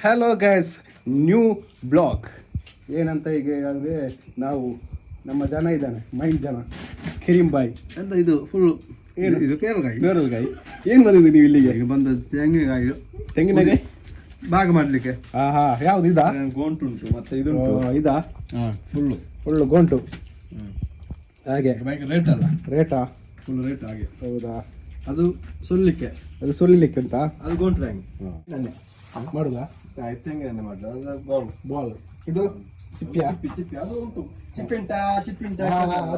Hello guys, new blog ಏನಂತ ಈಗ ಅಂದರೆ ನಾವು ನಮ್ಮ ಜನ ಇದ್ದಾನೆ ಮೈಂಡ್ ಜನ ಕಿರಿಂಬಾಯಿ ಅಂತ ಇದು ಫುಲ್ ಏನು ಇದು ಕೇರಳಗಾಯಿ ಬೇರಲ್ಗಾಯಿ ಏನು ಬಂದಿದ್ದು ನೀವು ಇಲ್ಲಿಗೆ? ಈಗ ಬಂದ ತೆಂಗಿನಕಾಯಿ ತೆಂಗಿನಕಾಯಿ ಭಾಗ ಮಾಡಲಿಕ್ಕೆ. ಹಾಂ ಹಾಂ, ಯಾವುದು ಇದಾ? ಗೋಂಟುಂಟು ಮತ್ತೆ ಇದುಂಟು. ಇದಾ? ಹಾಂ ಫುಲ್ಲು ಗೋಂಟು ಹಾಗೆ. ಭಯಂಕರ ರೇಟ್ ಅಲ್ಲ, ರೇಟಾ? ಫುಲ್ ರೇಟ್ ಹಾಗೆ. ಹೌದಾ? ಅದು ಸುಲಿಕ್ಕೆ, ಅದು ಸುಲಿಲಿಕ್ಕೆ ಉಂಟಾ? ಅದು ಗೋಂಟು ಹೆಂಗೆ ಮಾಡುದಾ? ತೆಂಗಿನ ಮಾಡಲು ಅದು ಬಾಲ್ ಬಾಲ್. ಇದು ಸಿಪ್ಪಿಯಾ? ಚಿಪ್ಪಿ ಅದು ಉಂಟು. ಚಿಪ್ಪಿಂಟಾ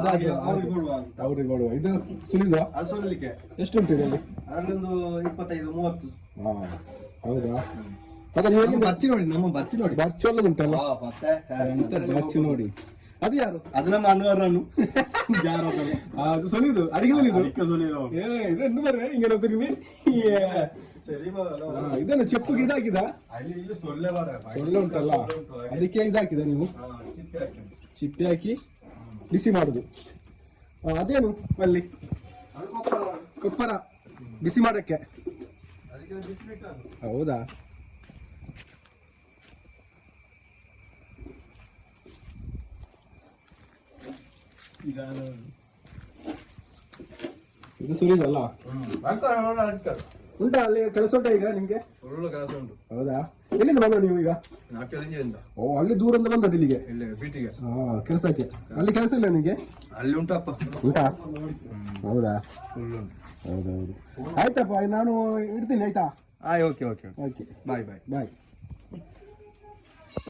ಅವ್ರಿಗೆ ಕೊಡುವ. ಇದು ಸುಲಿದು ಅದು ಸುಲಿಕ್ಕೆ ಎಷ್ಟು ಉಂಟು ಇದರಲ್ಲಿ? ಅದರಲ್ಲೊಂದು 25-30. ಹಾಂ ಹೌದಾ? ಮತ್ತೆ ನೀವು ಎಲ್ಲಿ ಬರ್ಚಿ ನೋಡಿ, ನಮ್ಮ ಬರ್ಚಿ ನೋಡಿ, ಬರ್ಚಿ ಒಳ್ಳೆದುಂಟಲ್ಲ ಮತ್ತೆ ಎಂತ ಬರ್ಚಿ ನೋಡಿ. ಅದು ಯಾರು? ಅದು ನಮ್ಮ ಅನ್ವರನ್ನು ಯಾರು ಅದು ಸುಲಿದು ಅಡಿಗೆ ಸುಲಿದು ಸುಲಿದು ಇದು ಎಂದು ಬರ್ರೆ ಹಿಂಗೆ ನೋಡ್ತೀನಿ. ಇದನ್ನು ಚೆಪ್ಪುಗೆ ಇದಾಕಿದ ಸೊಳ್ಳೆ ಉಂಟಲ್ಲ ಅದಕ್ಕೆ ಇದಾಕಿದ ನೀವು ಚಿಪ್ಪಿ ಹಾಕಿ ಬಿಸಿ ಮಾಡುದು. ಅದೇನು ಅಲ್ಲಿ ಕೊಪ್ಪರ ಬಿಸಿ ಮಾಡಕ್ಕೆ? ಹೌದಾ? ಇದು ಸುರಿದಲ್ಲ ಉಂಟಾ? ಅಲ್ಲಿ ಕೆಲಸ ಉಂಟಾ ಈಗ ನಿಮ್ಗೆ? ಒಳ್ಳೆ ಕೆಲಸ ಉಂಟು. ಹೌದಾ? ಎಲ್ಲಿಂದ ಬಂದ ನೀವು ಈಗ? ಓ, ಅಲ್ಲಿ ದೂರದಿಂದ ಬಂದದ್ದು ಇಲ್ಲಿಗೆ ಬೀಟಿಗೆ ಕೆಲಸಕ್ಕೆ? ಅಲ್ಲಿ ಕೆಲಸ ಇಲ್ಲ ನಿಮಗೆ? ಅಲ್ಲಿ ಉಂಟಪ್ಪ. ಉಂಟಾ? ಹೌದಾ? ಹೌದೌದು. ಆಯ್ತಪ್ಪ, ನಾನು ಇಡ್ತೀನಿ ಆಯ್ತಾ? ಓಕೆ ಓಕೆ, ಬಾಯ್ ಬಾಯ್.